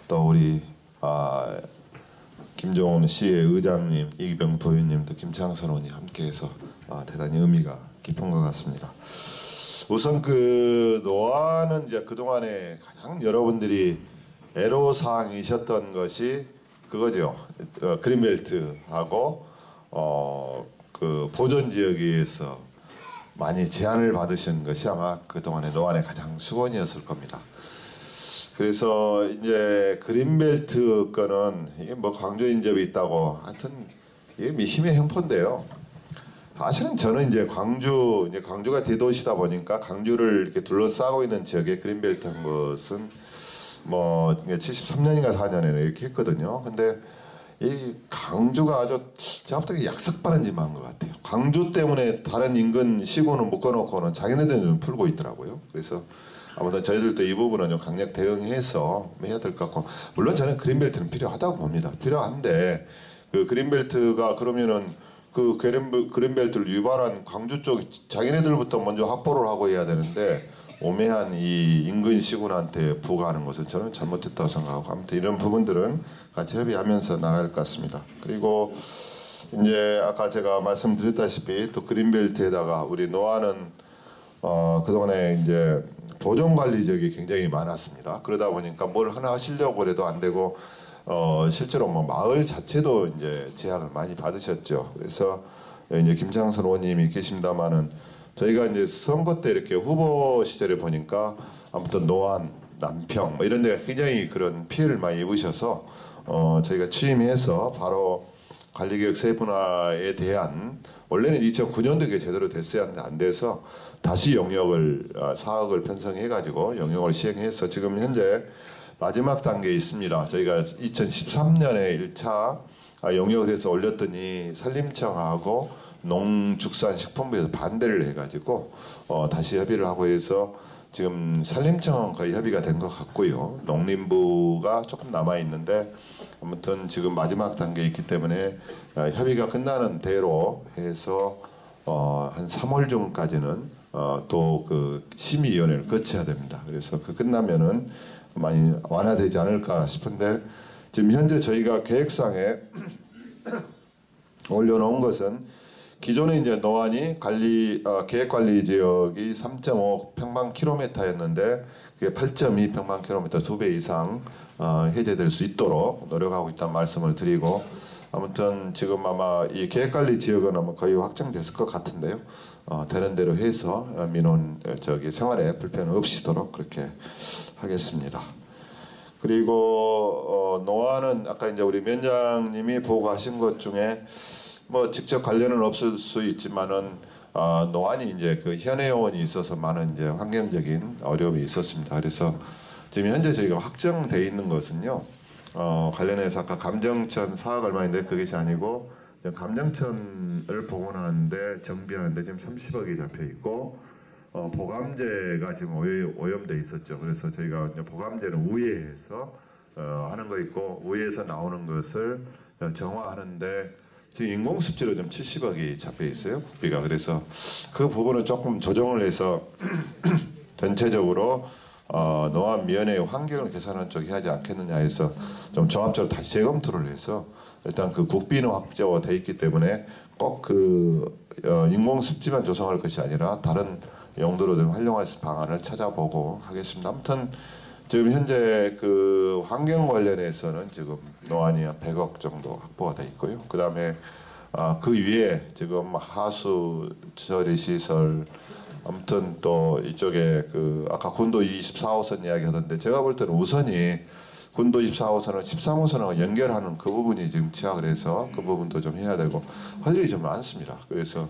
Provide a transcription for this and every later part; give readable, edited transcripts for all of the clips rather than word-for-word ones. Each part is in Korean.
또 우리 김종훈 시의 의장님, 이기병 도의원님, 또 김창선 의원이 함께해서 대단히 의미가 깊은 것 같습니다. 우선 그 노안은 이제 그 동안에 가장 여러분들이 애로사항이셨던 것이 그거죠. 그린벨트하고 그 보존 지역에 의해서 많이 제한을 받으신 것이 아마 그 동안의 노안의 가장 수건이었을 겁니다. 그래서 이제 그린벨트 거는 이게 뭐 광주 인접이 있다고 하여튼 이게 미심의 횡포인데요. 사실은 저는 이제 광주가 대도시다 보니까 광주를 이렇게 둘러싸고 있는 지역에 그린벨트 한 것은 뭐 73년인가 4년에 이렇게 했거든요. 근데 이 광주가 아주 제가 볼 때 약삭빠른 짓만 한 것 같아요. 광주 때문에 다른 인근 시군을 묶어놓고는 자기네들은 좀 풀고 있더라고요. 그래서 아무튼 저희들도 이 부분은 좀 강력 대응해서 해야 될 것 같고, 물론 저는 그린벨트는 필요하다고 봅니다. 필요한데 그 그린벨트가 그러면은 그 그린벨트를 위반한 광주 쪽 자기네들부터 먼저 확보를 하고 해야 되는데 오매한 이 인근 시군한테 부과하는 것은 저는 잘못했다고 생각하고, 아무튼 이런 부분들은 같이 협의하면서 나갈 것 같습니다. 그리고 이제 아까 제가 말씀드렸다시피 또 그린벨트에다가 우리 노안은 그동안에 이제 보존 관리 지역이 굉장히 많았습니다. 그러다 보니까 뭘 하나 하시려고 해도 안 되고 실제로 뭐 마을 자체도 이제 제약을 많이 받으셨죠. 그래서 이제 김창선 의원님이 계십니다마는 저희가 이제 선거 때 이렇게 후보 시절에 보니까 아무튼 노안, 남평 뭐 이런 데가 굉장히 그런 피해를 많이 입으셔서 저희가 취임해서 바로 관리개혁 세분화에 대한, 원래는 2009년도에 제대로 됐어야 하는데 안 돼서 다시 영역을 4억을 편성해 가지고 영역을 시행해서 지금 현재 마지막 단계에 있습니다. 저희가 2013년에 1차 영역을 해서 올렸더니 산림청하고 농축산식품부에서 반대를 해가지고 다시 협의를 하고 해서 지금 산림청은 거의 협의가 된 것 같고요. 농림부가 조금 남아 있는데 아무튼 지금 마지막 단계에 있기 때문에 협의가 끝나는 대로 해서 한 3월 중까지는 또 그 심의위원회를 거쳐야 됩니다. 그래서 그 끝나면은 많이 완화되지 않을까 싶은데, 지금 현재 저희가 계획상에 올려놓은 것은 기존에 이제 노안이 계획관리 지역이 3.5 평방킬로미터였는데 그게 8.2 평방킬로미터 2배 이상 해제될 수 있도록 노력하고 있다는 말씀을 드리고, 아무튼 지금 아마 이 계획관리 지역은 아마 거의 확정됐을 것 같은데요. 되는 대로 해서 민원 생활에 불편 없이도록 그렇게 하겠습니다. 그리고 노안은 아까 이제 우리 위원장님이 보고하신 것 중에 뭐 직접 관련은 없을 수 있지만은 노안이 이제 그 현해원이 있어서 많은 이제 환경적인 어려움이 있었습니다. 그래서 지금 현재 저희가 확정돼 있는 것은요, 관련해서 아까 감정천 4억 얼마인데 그것이 아니고 감정천을 복원하는데 정비하는데 지금 30억이 잡혀 있고, 보감제가 지금 오염돼 있었죠. 그래서 저희가 보감제는 우회해서 하는 거 있고, 우회해서 나오는 것을 정화하는데 지금 인공습지로 좀 70억이 잡혀 있어요, 국비가. 그래서 그 부분은 조금 조정을 해서 전체적으로 노안 미연의 환경을 개선하는 쪽이 하지 않겠느냐 해서 좀 종합적으로 다시 재검토를 해서 일단 그 국비는 확정돼 있기 때문에 꼭 그 인공습지만 조성할 것이 아니라 다른 용도로 좀 활용할 수 있는 방안을 찾아보고 하겠습니다. 아무튼 지금 현재 그 환경 관련해서는 지금 노안이 100억 정도 확보가 돼 있고요. 그 다음에 그 위에 지금 하수 처리 시설, 아무튼 또 이쪽에 그 아까 군도 24호선 이야기하던데 제가 볼 때는 우선이 군도 24호선을 13호선하고 연결하는 그 부분이 지금 취약을 해서 그 부분도 좀 해야 되고 할 일이 좀 많습니다. 그래서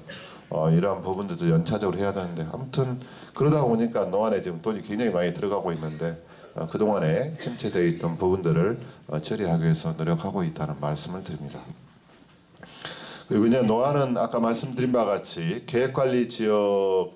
이러한 부분들도 연차적으로 해야 되는데, 아무튼 그러다 보니까 노안에 지금 돈이 굉장히 많이 들어가고 있는데 그동안에 침체되어 있던 부분들을 처리하기 위해서 노력하고 있다는 말씀을 드립니다. 그리고 이제 노안은 아까 말씀드린 바와 같이 계획관리 지역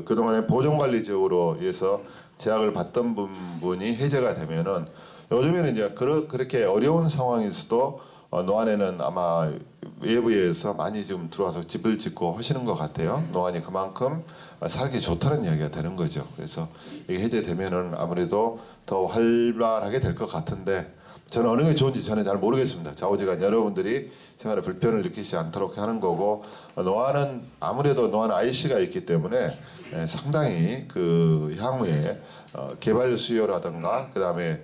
그동안에 보존관리 지역으로 해서 제약을 받던 부분이 해제가 되면은 요즘에는 이제 그렇게 어려운 상황에서도 노안에는 아마 외부에서 많이 좀 들어와서 집을 짓고 하시는 것 같아요. 노안이 그만큼 살기 좋다는 이야기가 되는 거죠. 그래서 이게 해제되면은 아무래도 더 활발하게 될 것 같은데, 저는 어느 게 좋은지 저는 잘 모르겠습니다. 좌우지간 여러분들이 생활에 불편을 느끼지 않도록 하는 거고, 노안은 아무래도 노안 IC가 있기 때문에 상당히 그 향후에 개발 수요라든가 그 다음에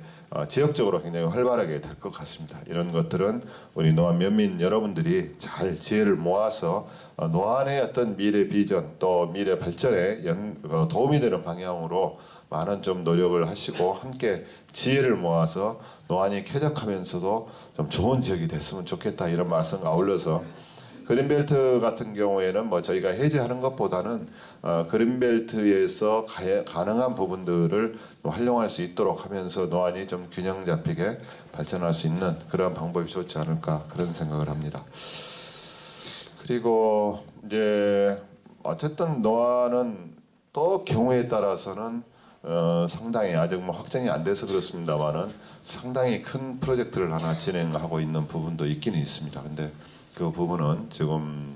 지역적으로 굉장히 활발하게 될 것 같습니다. 이런 것들은 우리 노안 면민 여러분들이 잘 지혜를 모아서 노안의 어떤 미래 비전 또 미래 발전에 도움이 되는 방향으로 많은 좀 노력을 하시고 함께 지혜를 모아서 노안이 쾌적하면서도 좀 좋은 지역이 됐으면 좋겠다, 이런 말씀과 아울러서 그린벨트 같은 경우에는 뭐 저희가 해제하는 것보다는 그린벨트에서 가능한 부분들을 활용할 수 있도록 하면서 노안이 좀 균형 잡히게 발전할 수 있는 그런 방법이 좋지 않을까, 그런 생각을 합니다. 그리고 이제 어쨌든 노안은 또 경우에 따라서는 상당히 아직 뭐 확정이 안 돼서 그렇습니다만은 상당히 큰 프로젝트를 하나 진행하고 있는 부분도 있기는 있습니다. 근데 그 부분은 지금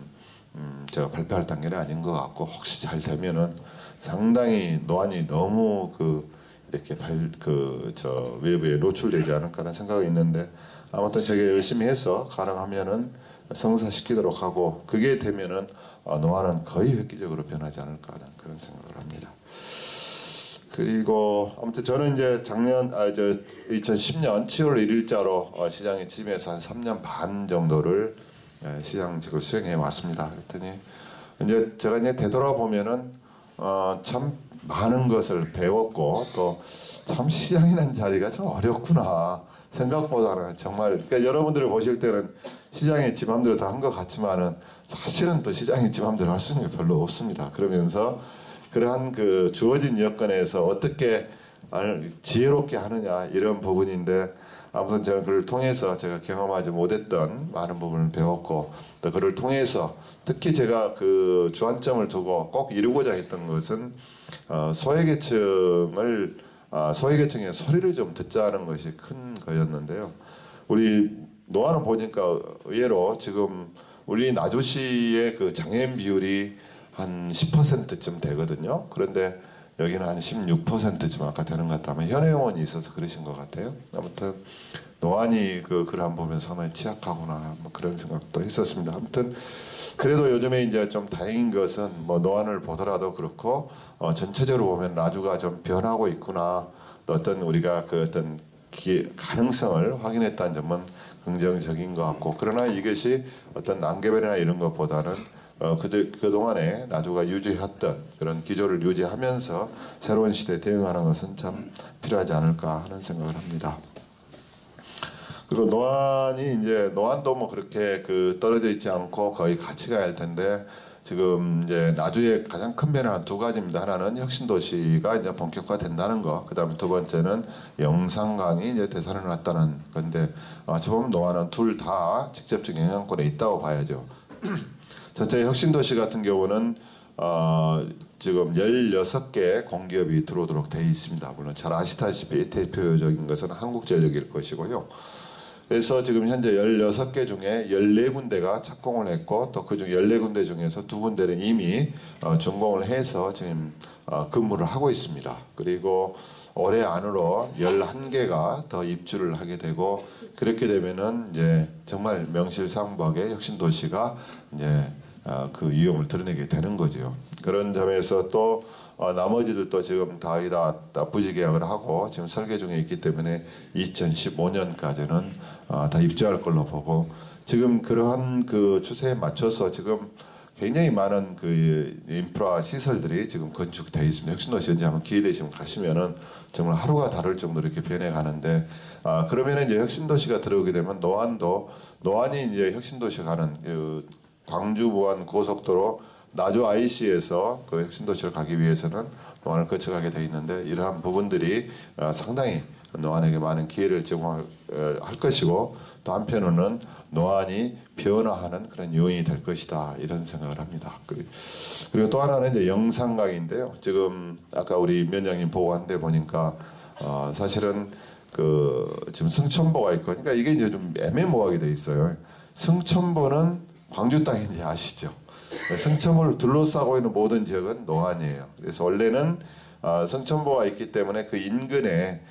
제가 발표할 단계는 아닌 것 같고, 혹시 잘 되면은 상당히 노안이 너무 이렇게 외부에 노출되지 않을까라는 생각이 있는데, 아무튼 제가 열심히 해서 가능하면은 성사시키도록 하고, 그게 되면은 노안은 거의 획기적으로 변하지 않을까 하는 그런 생각을 합니다. 그리고 아무튼 저는 이제 2010년 7월 1일자로 시장에 취임해서 한 3년 반 정도를 시장직을 수행해 왔습니다. 그랬더니 이제 제가 이제 되돌아보면은 참 많은 것을 배웠고, 또 참 시장이라는 자리가 참 어렵구나, 생각보다는 정말, 그러니까 여러분들이 보실 때는 시장이 지 맘대로 다 한 것 같지만은 사실은 또 시장이 지 맘대로 할 수 있는 게 별로 없습니다. 그러면서 그러한 그 주어진 여건에서 어떻게 지혜롭게 하느냐, 이런 부분인데, 아무튼 저는 그를 통해서 제가 경험하지 못했던 많은 부분을 배웠고, 또 그를 통해서 특히 제가 그 주안점을 두고 꼭 이루고자 했던 것은 소외계층의 소리를 좀 듣자는 것이 큰 거였는데요. 우리 노안을 보니까 의외로 지금 우리 나주시의 그 장애인 비율이 한 10%쯤 되거든요. 그런데 여기는 한 16%쯤 아까 되는 것 같다면 현회원이 있어서 그러신 것 같아요. 아무튼 노안이 그걸 보면서 상당히 취약하구나, 뭐 그런 생각도 했었습니다. 아무튼 그래도 요즘에 이제 좀 다행인 것은 뭐 노안을 보더라도 그렇고 전체적으로 보면 나주가 좀 변하고 있구나, 또 어떤 우리가 그 어떤 가능성을 확인했다는 점은 긍정적인 것 같고, 그러나 이것이 어떤 난개별이나 이런 것보다는 그동안에 나주가 유지했던 그런 기조를 유지하면서 새로운 시대에 대응하는 것은 참 필요하지 않을까 하는 생각을 합니다. 그리고 노안도 뭐 그렇게 떨어져 있지 않고 거의 같이 가야 할 텐데, 지금 이제 나주의 가장 큰 변화는 두 가지입니다. 하나는 혁신도시가 이제 본격화된다는 거, 그다음에 두 번째는 영상강이 이제 대산을 놨다는 건데, 어찌 보면 노안은 둘 다 직접적 영향권에 있다고 봐야죠. 전체 혁신도시 같은 경우는 지금 16개 공기업이 들어오도록 되어 있습니다. 물론 잘 아시다시피 대표적인 것은 한국전력일 것이고요. 그래서 지금 현재 16개 중에 14군데가 착공을 했고, 또 그중 14군데 중에서 2군데는 이미 준공을 해서 지금 근무를 하고 있습니다. 그리고 올해 안으로 11개가 더 입주를 하게 되고, 그렇게 되면은 이제 정말 명실상부하게 혁신도시가 이제 그 위험을 드러내게 되는 거죠. 그런 점에서 또 나머지들도 지금 다 부지 계약을 하고 지금 설계 중에 있기 때문에 2015년까지는 다 입주할 걸로 보고, 지금 그러한 그 추세에 맞춰서 지금 굉장히 많은 그 인프라 시설들이 지금 건축되어 있습니다. 혁신도시 현재 한번 기회 되시면 가시면은 정말 하루가 다를 정도로 이렇게 변해가는데, 그러면은 이제 혁신도시가 들어오게 되면 노안이 이제 혁신도시 가는 광주 부안 고속도로 나주 IC에서 그 혁신도시를 가기 위해서는 노안을 거쳐가게 돼 있는데, 이러한 부분들이 상당히 노안에게 많은 기회를 제공할 것이고, 또 한편으로는 노안이 변화하는 그런 요인이 될 것이다, 이런 생각을 합니다. 그리고 또 하나는 이제 영상강인데요. 지금 아까 우리 면장님 보고한 데 보니까 사실은 지금 승천보가 있고, 그러니까 이게 이제 좀 애매모호하게 돼 있어요. 승천보는 광주 땅인지 아시죠? 승천보를 둘러싸고 있는 모든 지역은 노안이에요. 그래서 원래는 승천보가 있기 때문에 그 인근에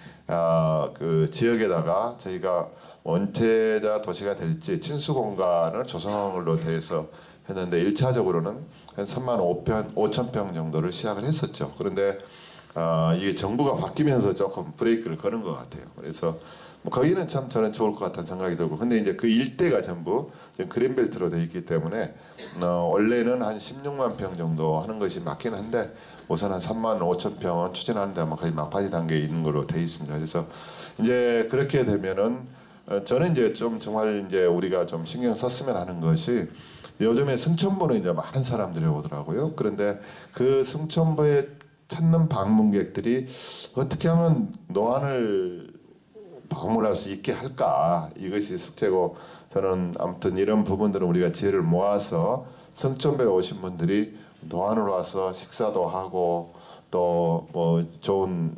그 지역에다가 저희가 원태자 도시가 될지 친수 공간을 조성한 걸로 돼서 했는데 1차적으로는 한 3만 5천 평 정도를 시작을 했었죠. 그런데 이게 정부가 바뀌면서 조금 브레이크를 거는 것 같아요. 그래서 뭐 거기는 참 저는 좋을 것 같다는 생각이 들고, 근데 이제 그 일대가 전부 지금 그린벨트로 되어 있기 때문에 원래는 한 16만 평 정도 하는 것이 맞긴 한데 우선 한 3만 5천 평은 추진하는데 아마 거의 막바지 단계에 있는 걸로 되어 있습니다. 그래서 이제 그렇게 되면은 저는 이제 좀 정말 이제 우리가 좀 신경 썼으면 하는 것이, 요즘에 승천보는 이제 많은 사람들이 오더라고요. 그런데 그 승천보에 찾는 방문객들이 어떻게 하면 노안을 방문할 수 있게 할까, 이것이 숙제고, 저는 아무튼 이런 부분들은 우리가 지혜를 모아서 승천보에 오신 분들이 노안을 와서 식사도 하고 또 뭐 좋은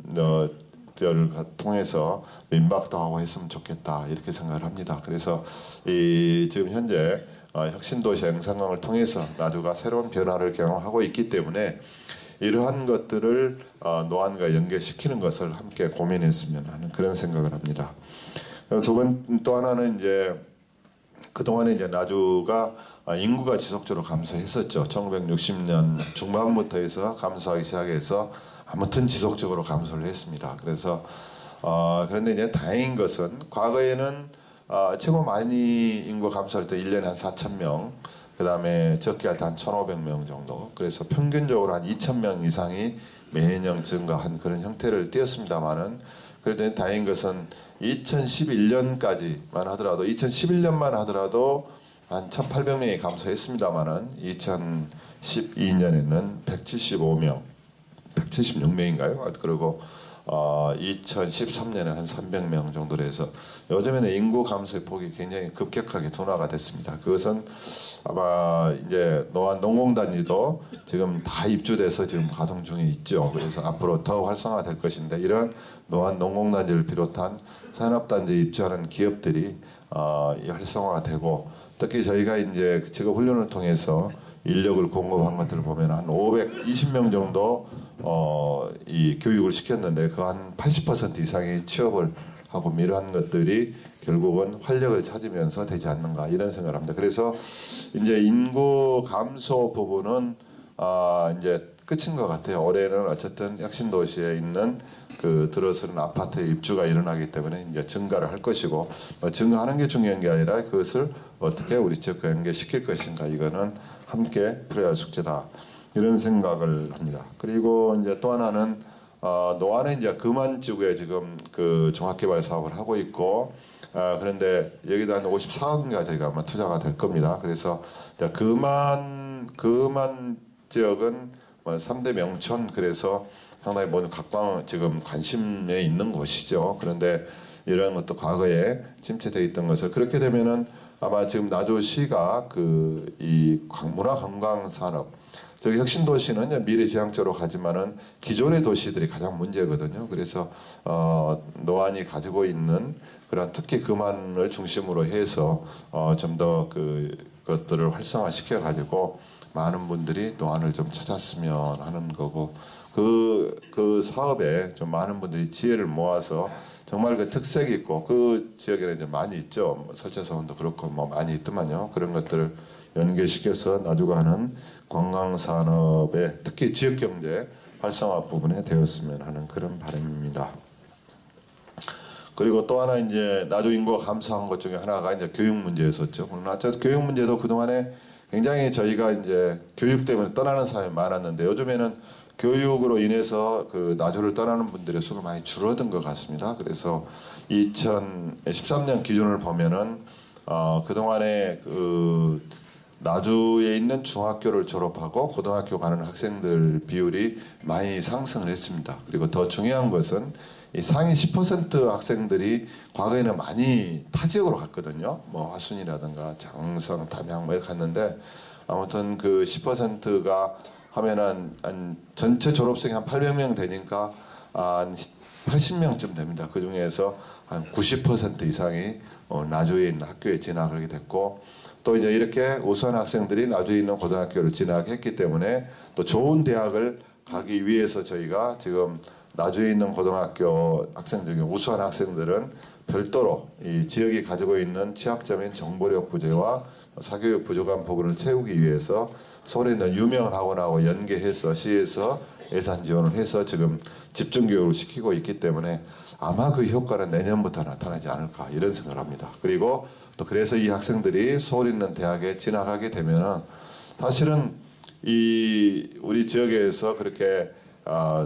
를 통해서 민박도 하고 했으면 좋겠다, 이렇게 생각을 합니다. 그래서 이 지금 현재 혁신도시 영상강을 통해서 나주가 새로운 변화를 경험하고 있기 때문에 이러한 것들을 노안과 연계시키는 것을 함께 고민했으면 하는 그런 생각을 합니다. 또 하나는 이제 그동안에 이제 나주가 인구가 지속적으로 감소했었죠. 1960년 중반부터 해서 감소하기 시작해서 아무튼 지속적으로 감소를 했습니다. 그래서 그런데 이제 다행인 것은 과거에는 최고 많이 인구 감소할 때 1년에 한 4,000명, 그 다음에 적게 할 때 한 1,500명 정도, 그래서 평균적으로 한 2,000명 이상이 매년 증가한 그런 형태를 띄었습니다만은, 그래도 다행인 것은 2011년까지만 하더라도 2011년만 하더라도 한 1,800명이 감소했습니다만은 2012년에는 175명, 176명인가요? 그리고 2013년에 한 300명 정도로 해서 요즘에는 인구 감소의 폭이 굉장히 급격하게 둔화가 됐습니다. 그것은 아마 이제 노안 농공단지도 지금 다 입주돼서 지금 가동 중에 있죠. 그래서 앞으로 더 활성화될 것인데, 이런 노안 농공단지를 비롯한 산업단지에 입주하는 기업들이 활성화가 되고, 특히 저희가 이제 직업 훈련을 통해서 인력을 공급한 것들을 보면 한 520명 정도 이 교육을 시켰는데 그 한 80% 이상이 취업을 하고, 이러한 것들이 결국은 활력을 찾으면서 되지 않는가, 이런 생각을 합니다. 그래서 이제 인구 감소 부분은 이제 끝인 것 같아요. 올해는 어쨌든 혁신도시에 있는 그 들어서는 아파트의 입주가 일어나기 때문에 이제 증가를 할 것이고, 증가하는 게 중요한 게 아니라 그것을 어떻게 우리 지역과 연계시킬 것인가, 이거는 함께 풀어야 할 숙제다, 이런 생각을 합니다. 그리고 이제 또 하나는 노안에 이제 금안지구에 지금 그 종합개발 사업을 하고 있고, 그런데 여기다 한 54억인가 저희가 아마 투자가 될 겁니다. 그래서 금안 지역은 3대 명촌, 그래서 상당히 뭐 각광 지금 관심에 있는 곳이죠. 그런데 이런 것도 과거에 침체되어 있던 것을, 그렇게 되면은 아마 지금 나주시가 그 이 문화관광 산업, 저기 혁신도시는 미래지향적으로 가지만은 기존의 도시들이 가장 문제거든요. 그래서 노안이 가지고 있는 그런 특히 금안을 중심으로 해서 좀 더 그 것들을 활성화시켜 가지고 많은 분들이 노안을 좀 찾았으면 하는 거고, 그 사업에 좀 많은 분들이 지혜를 모아서 정말 그 특색 있고, 그 지역에는 이제 많이 있죠. 뭐 설치사원도 그렇고 뭐 많이 있더만요. 그런 것들을 연계시켜서 나주가 하는 관광산업의 특히 지역경제 활성화 부분에 되었으면 하는 그런 바람입니다. 그리고 또 하나 이제 나주 인구가 감소한 것 중에 하나가 이제 교육 문제였었죠. 물론 교육 문제도 그동안에 굉장히 저희가 이제 교육 때문에 떠나는 사람이 많았는데, 요즘에는 교육으로 인해서 그 나주를 떠나는 분들의 수가 많이 줄어든 것 같습니다. 그래서 2013년 기준을 보면은 그동안에 그 나주에 있는 중학교를 졸업하고 고등학교 가는 학생들 비율이 많이 상승을 했습니다. 그리고 더 중요한 것은 이 상위 10% 학생들이 과거에는 많이 타 지역으로 갔거든요. 뭐 화순이라든가 장성, 담양 뭐 이렇게 갔는데, 아무튼 그 10%가 하면은 한 전체 졸업생이 한 800명 되니까 한 80명쯤 됩니다. 그 중에서 한 90% 이상이 나주에 있는 학교에 진학하게 됐고, 또 이제 이렇게 우수한 학생들이 나주에 있는 고등학교를 진학했기 때문에 또 좋은 대학을 가기 위해서 저희가 지금 나주에 있는 고등학교 학생 중에 우수한 학생들은 별도로 이 지역이 가지고 있는 취약점인 정보력 부재와 사교육 부족한 부분을 채우기 위해서 서울에 있는 유명한 학원하고 연계해서 시에서 예산 지원을 해서 지금 집중 교육을 시키고 있기 때문에 아마 그 효과는 내년부터 나타나지 않을까 이런 생각을 합니다. 그리고 또 그래서 이 학생들이 서울에 있는 대학에 진학하게 되면은 사실은 이 우리 지역에서 그렇게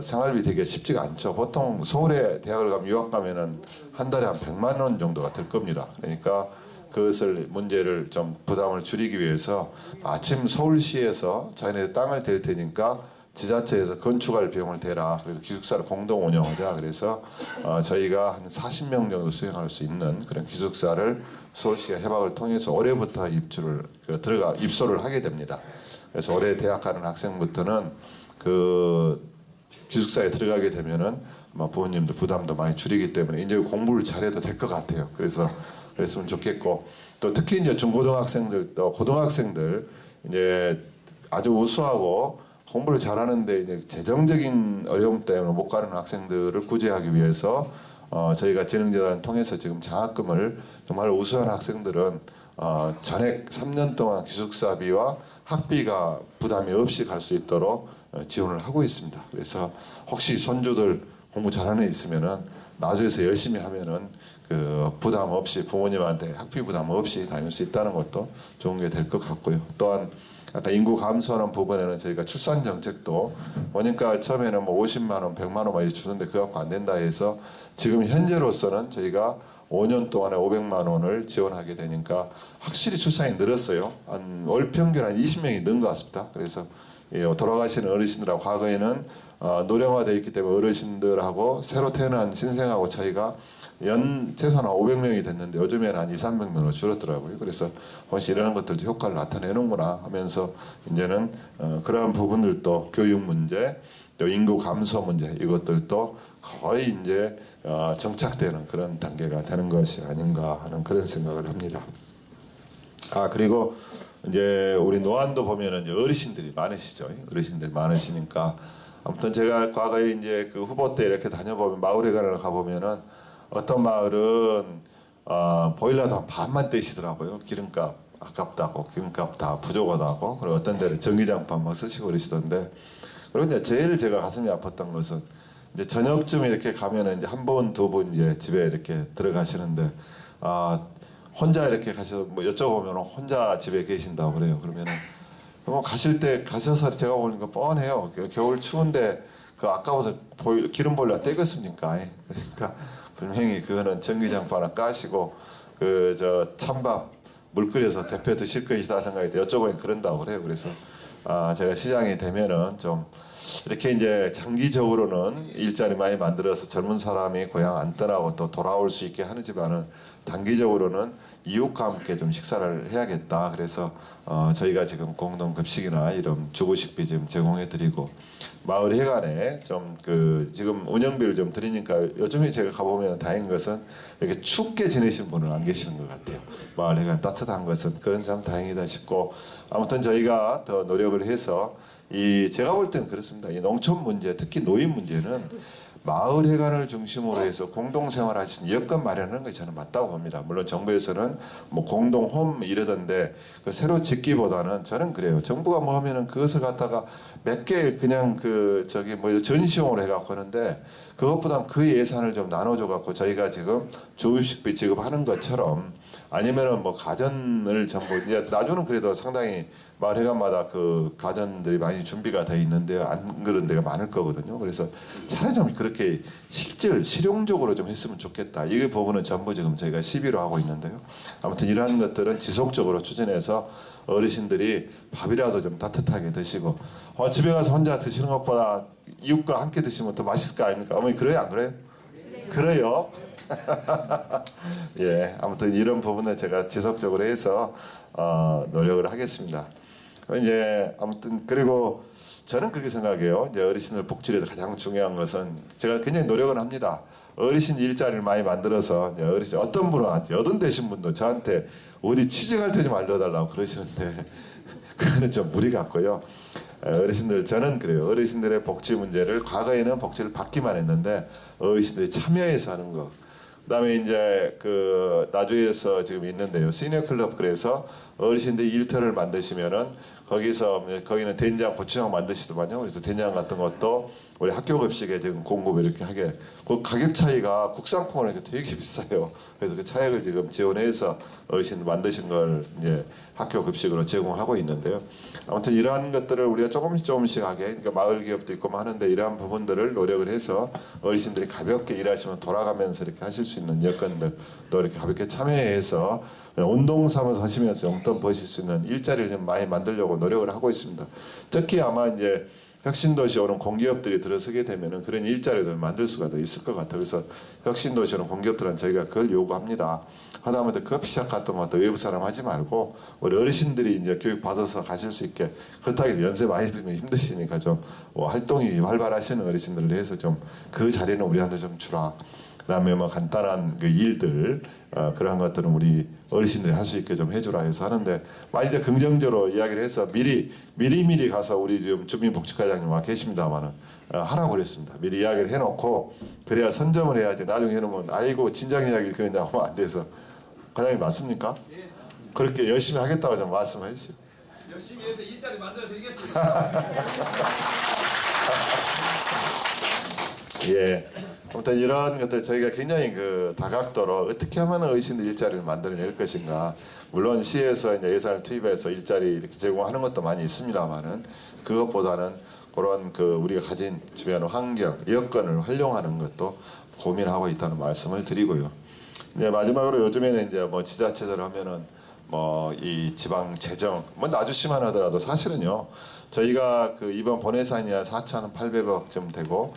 생활비 되게 쉽지가 않죠. 보통 서울에 대학을 가면 유학 가면은 한 달에 한 100만 원 정도가 들 겁니다. 그러니까 그것을 문제를 좀 부담을 줄이기 위해서 마침 서울시에서 자기네 땅을 댈 테니까 지자체에서 건축할 비용을 대라. 그래서 기숙사를 공동 운영하자. 그래서 저희가 한 40명 정도 수용할 수 있는 그런 기숙사를 서울시가 협약을 통해서 올해부터 입소를 하게 됩니다. 그래서 올해 대학 가는 학생부터는 그 기숙사에 들어가게 되면은 부모님들 부담도 많이 줄이기 때문에 이제 공부를 잘해도 될 것 같아요. 그래서 그랬으면 좋겠고 또 특히 이제 중고등학생들 또 고등학생들 이제 아주 우수하고 공부를 잘하는데 이제 재정적인 어려움 때문에 못 가는 학생들을 구제하기 위해서 저희가 재능재단을 통해서 지금 장학금을 정말 우수한 학생들은 전액 3년 동안 기숙사비와 학비가 부담이 없이 갈 수 있도록 지원을 하고 있습니다. 그래서 혹시 손주들 공부 잘하는 애 있으면은 나주에서 열심히 하면은 그 부담 없이 부모님한테 학비 부담 없이 다닐 수 있다는 것도 좋은 게 될 것 같고요. 또한 아까 인구 감소하는 부분에는 저희가 출산 정책도 보니까 처음에는 뭐 50만 원, 100만 원 많이 주는데 그거 갖고 안 된다 해서 지금 현재로서는 저희가 5년 동안에 500만 원을 지원하게 되니까 확실히 출산이 늘었어요. 한 월 평균 한 20명이 는 것 같습니다. 그래서 돌아가시는 어르신들하고 과거에는 노령화되어 있기 때문에 어르신들하고 새로 태어난 신생하고 차이가 최소한 500명이 됐는데 요즘에는 한 200~300명으로 줄었더라고요. 그래서 혹시 이런 것들도 효과를 나타내는구나 하면서 이제는 그러한 부분들도 교육 문제, 또 인구 감소 문제 이것들도 거의 이제 정착되는 그런 단계가 되는 것이 아닌가 하는 그런 생각을 합니다. 그리고 이제 우리 노안도 보면은 이제 어르신들이 많으시죠. 어르신들이 많으시니까 아무튼 제가 과거에 이제 그 후보 때 이렇게 다녀보면 마을회관을 가보면은 어떤 마을은 보일러도 한 반만 떼시더라고요. 기름값 아깝다고, 기름값 다 부족하다고. 그리고 어떤 데는 전기장판 막 쓰시고 그러시던데. 그리고 이제 제일 제가 가슴이 아팠던 것은 이제 저녁쯤에 이렇게 가면은 이제 한 분, 두 분 이제 집에 이렇게 들어가시는데 혼자 이렇게 가셔서 뭐 여쭤보면 혼자 집에 계신다고 그래요. 그러면은 뭐 가실 때 가셔서 제가 보니까 뻔해요. 겨울 추운데 그 아까워서 기름 보일러 떼겠습니까? 그러니까 분명히 그거는 전기장판 까시고 그 저 찬밥 물 끓여서 데펴 드실 것이다 생각이 돼 여쭤보니 그런다고 그래요. 그래서 제가 시장이 되면은 좀 이렇게 이제 장기적으로는 일자리 많이 만들어서 젊은 사람이 고향 안 떠나고 또 돌아올 수 있게 하지만은 단기적으로는 이웃과 함께 좀 식사를 해야겠다. 그래서 저희가 지금 공동급식이나 이런 주부식비 지금 제공해드리고 마을 회관에 좀 그 지금 운영비를 좀 드리니까 요즘에 제가 가보면 다행인 것은 이렇게 춥게 지내시는 분은 안 계시는 것 같아요. 마을 회관 따뜻한 것은 그런 참 다행이다 싶고 아무튼 저희가 더 노력을 해서 제가 볼 때는 그렇습니다. 이 농촌 문제 특히 노인 문제는 마을 회관을 중심으로 해서 공동생활할 수 있는 여건 마련하는 것이 저는 맞다고 봅니다. 물론 정부에서는 뭐 공동홈 이러던데 그 새로 짓기보다는 저는 그래요. 정부가 뭐 하면은 그것을 갖다가 몇 개 그냥 뭐 전시용으로 해갖고 하는데 그것보다 그 예산을 좀 나눠줘갖고 저희가 지금 주급식비 지급하는 것처럼 아니면은 뭐 가전을 전부 이제 나주는 그래도 상당히 마을회관마다 그 가전들이 많이 준비가 돼 있는데 안 그런 데가 많을 거거든요. 그래서 차라리 좀 그렇게 실용적으로 좀 했으면 좋겠다. 이 부분은 전부 지금 저희가 시비로 하고 있는데요. 아무튼 이러한 것들은 지속적으로 추진해서 어르신들이 밥이라도 좀 따뜻하게 드시고 집에 가서 혼자 드시는 것보다 이웃과 함께 드시면 더 맛있을 거 아닙니까? 어머니 그래요 안 그래요? 그래요. 예, 아무튼 이런 부분을 제가 지속적으로 해서 노력을 하겠습니다. 이제 아무튼 그리고 저는 그렇게 생각해요. 이제 어르신들 복지에서 가장 중요한 것은 제가 굉장히 노력을 합니다. 어르신 일자리를 많이 만들어서 이제 어르신 어떤 분은 여든 되신 분도 저한테 어디 취직할 때 좀 알려달라고 그러시는데 그거는 좀 무리 같고요. 어르신들 저는 그래요. 어르신들의 복지 문제를 과거에는 복지를 받기만 했는데 어르신들이 참여해서 하는 거. 그다음에 이제 그 나주에서 지금 있는데요. 시니어 클럽 그래서 어르신들이 일터를 만드시면은 거기는 된장, 고추장 만드시더만요. 그래서 된장 같은 것도 우리 학교 급식에 지금 공급 이렇게 하게. 그 가격 차이가 국산콩은 되게 비싸요. 그래서 그 차액을 지금 지원해서 어르신 만드신 걸 이제 학교 급식으로 제공하고 있는데요. 아무튼 이러한 것들을 우리가 조금씩 하게, 그러니까 마을 기업도 있고 하는데 이러한 부분들을 노력을 해서 어르신들이 가볍게 일하시면 돌아가면서 이렇게 하실 수 있는 여건들 또 이렇게 가볍게 참여해서 운동 삼아서 하시면서 용돈 버실 수 있는 일자리를 좀 많이 만들려고 노력을 하고 있습니다. 특히 아마 이제 혁신도시 오는 공기업들이 들어서게 되면은 그런 일자리를 만들 수가 더 있을 것 같아요. 그래서 혁신도시 오는 공기업들은 저희가 그걸 요구합니다. 하다못해 커피숍 같은 것도 외부 사람 하지 말고 우리 어르신들이 이제 교육 받아서 가실 수 있게, 그렇다고 해서 연세 많이 들면 힘드시니까 좀 활동이 활발하시는 어르신들을 해서 좀 그 자리는 우리한테 좀 주라. 그다음에 뭐 간단한 그 일들 그런 것들은 우리 어르신들이 할 수 있게 좀 해주라 해서 하는데, 많이 이제 긍정적으로 이야기를 해서 미리 가서 우리 지금 주민복지과장님 와 계십니다만은 하라고 그랬습니다. 미리 이야기를 해놓고 그래야 선점을 해야지. 나중에 해놓으면 아이고 진작 이야기 그랬냐 하면 안 돼서. 과장님 맞습니까? 예. 그렇게 열심히 하겠다고 좀 말씀해 주시죠. 열심히 해서 일자리 만들어 드리겠습니다. 예. 아무튼 이런 것들 저희가 굉장히 그 다각도로 어떻게 하면 어르신들 일자리를 만들어낼 것인가. 물론 시에서 이제 예산을 투입해서 일자리 이렇게 제공하는 것도 많이 있습니다만은 그것보다는 그런 그 우리가 가진 주변 환경, 여건을 활용하는 것도 고민하고 있다는 말씀을 드리고요. 이제 마지막으로 요즘에는 이제 뭐 지자체들 하면은 뭐 이 지방 재정 뭐 나주시만 하더라도 사실은요. 저희가 그 이번 본예산이 4,800억쯤 되고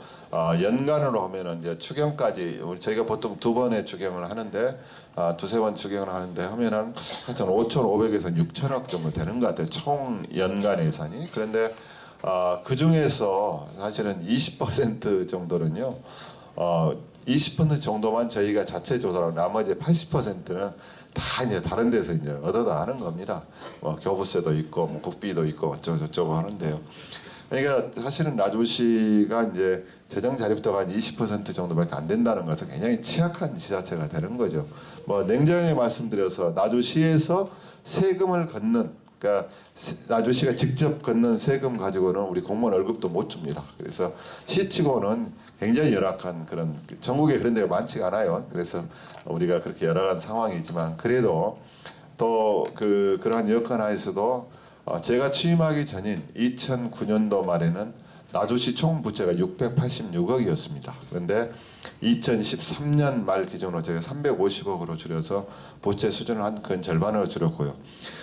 연간으로 하면은 이제 추경까지 저희가 보통 2번의 추경을 하는데 두세 번 추경을 하는데 하면은 하여튼 5,500에서 6,000억 정도 되는 것 같아요. 총 연간 예산이. 그런데 그 중에서 사실은 20% 정도는요. 20% 정도만 저희가 자체 조달하고 나머지 80%는 다 이제 다른 데서 이제 얻어다 하는 겁니다. 뭐 교부세도 있고 뭐 국비도 있고 저쩌고 하는데요. 그러니까 사실은 나주시가 이제 재정 자립도가 한 20% 정도밖에 안 된다는 것은 굉장히 취약한 지자체가 되는 거죠. 뭐 냉정하게 말씀드려서 나주시에서 세금을 걷는, 그러니까 나주시가 직접 걷는 세금 가지고는 우리 공무원 월급도 못 줍니다. 그래서 시치고는 굉장히 열악한 그런, 전국에 그런 데가 많지가 않아요. 그래서 우리가 그렇게 열악한 상황이지만 그래도 또 그러한 여건 하에서도 제가 취임하기 전인 2009년도 말에는 나주시 총 부채가 686억이었습니다. 그런데 2013년 말 기준으로 제가 350억으로 줄여서 부채 수준을 한 근 절반으로 줄였고요.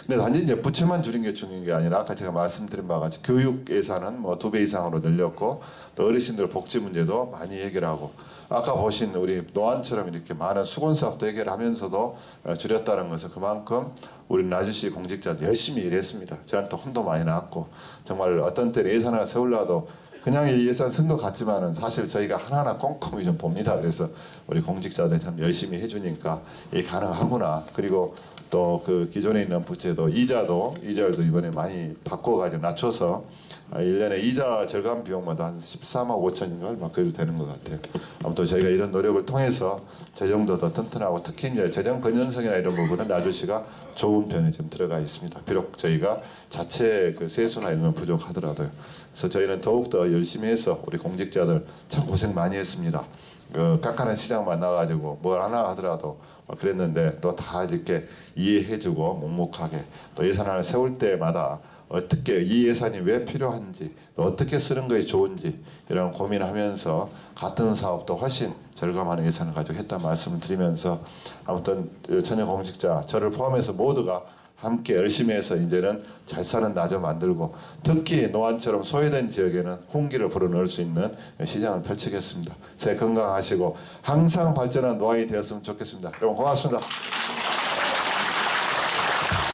근데 단지 이제 부채만 줄인 게 중요한 게 아니라 아까 제가 말씀드린 바와 같이 교육 예산은 뭐 2배 이상으로 늘렸고 또 어르신들 복지 문제도 많이 해결하고 아까 보신 우리 노안처럼 이렇게 많은 수건 사업도 해결하면서도 줄였다는 것은 그만큼 우리 나주시 공직자들 열심히 일했습니다. 저한테 혼도 많이 나왔고 정말 어떤 때는 예산을 세우려도 그냥 예산 쓴 것 같지만은 사실 저희가 하나하나 꼼꼼히 좀 봅니다. 그래서 우리 공직자들이 참 열심히 해주니까 이게 가능하구나. 그리고 또 그 기존에 있는 부채도 이자율도 이번에 많이 바꿔가지고 낮춰서 1년에 이자 절감 비용마다 한 14만 5천인가 얼마 그래도 되는 것 같아요. 아무튼 저희가 이런 노력을 통해서 재정도 더 튼튼하고 특히 이제 재정 건전성이나 이런 부분은 나주시가 좋은 편에 좀 들어가 있습니다. 비록 저희가 자체 그 세수나 이런 건 부족하더라도요. 그래서 저희는 더욱더 열심히 해서 우리 공직자들 참 고생 많이 했습니다. 깐깐한 시장 만나가지고 뭘 하나 하더라도 그랬는데 또 다 이렇게 이해해주고 묵묵하게 또 예산안을 세울 때마다 어떻게 이 예산이 왜 필요한지 또 어떻게 쓰는 것이 좋은지 이런 고민하면서 같은 사업도 훨씬 절감하는 예산을 가지고 했다는 말씀을 드리면서 아무튼 전역 공직자 저를 포함해서 모두가 함께 열심히 해서 이제는 잘 사는 나주 만들고 특히 노안처럼 소외된 지역에는 홍기를 불어넣을 수 있는 시장을 펼치겠습니다. 새해 건강하시고 항상 발전한 노안이 되었으면 좋겠습니다. 여러분 고맙습니다.